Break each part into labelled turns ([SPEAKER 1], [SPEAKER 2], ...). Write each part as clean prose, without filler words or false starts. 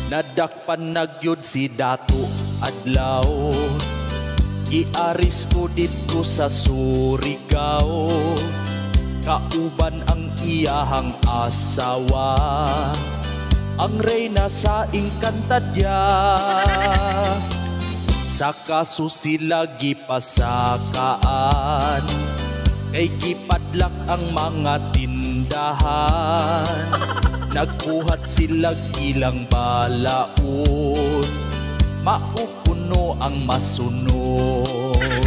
[SPEAKER 1] Nadakpan nagyod si Dato adlaw, giaristo dito sa Surigao, kauban ang iyahang asawa, ang reyna sa Encantadya. Sa kaso sila gipasakaan, kay gipadlak ang mga tindahan. Nagbuhat sila ilang balaod, maupuno ang masunod.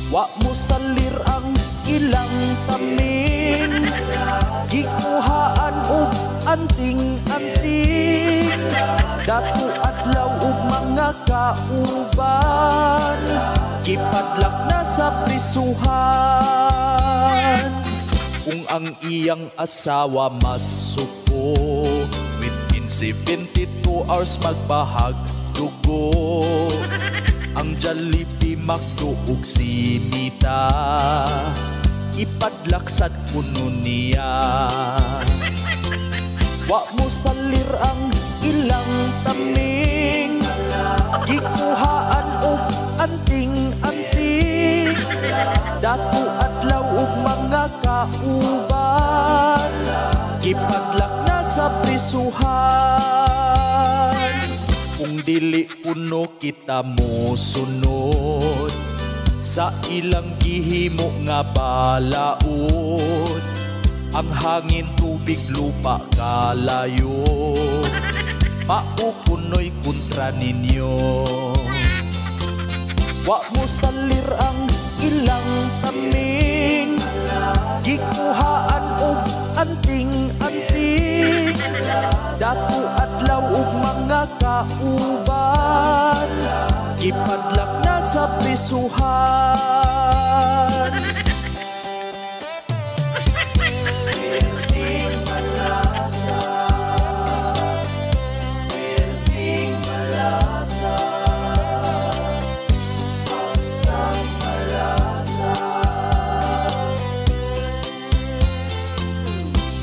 [SPEAKER 1] Wa mo salir ang ilang taming, gikuhaan og anting-anting. Dato adlaw og mga kauban, gipadlak na sa prisuhan. Kung ang iyang asawa masuko, within 72 hours magbahag dugo. Ang Jollibee, McDo ug Sinita, ipadlak sad puno niya. Wa mo salir ang ilang taming, gikuhaan og anting-anting. Dato adlaw og mga kauban, gipadlak na sa prisuhan. Kung dili puno kita mo sunod, sa ilang gihimo nga balaod, ang hangin, tubig, lupa, kalayo, maupunoy kontra ninyo. Wa mo salir ang ilang taming, gikuhaan og anting-anting. Dato adlaw og mga kauban, gipadlak na sa prisuhan.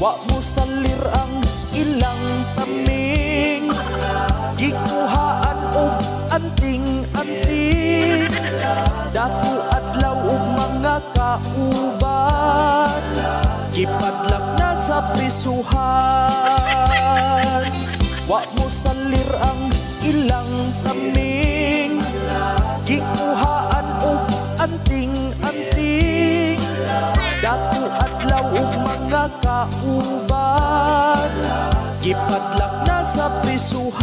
[SPEAKER 1] Wa mo salir ang ilang taming, gikuhaan og anting-anting. Dato adlaw og mga kauban, gipadlak na sa prisuhan. Wa mo salir ang ilang taming, gikuhaan og anting-anting. Dato adlaw og mga kauban, gipadlak na sa prisuhan.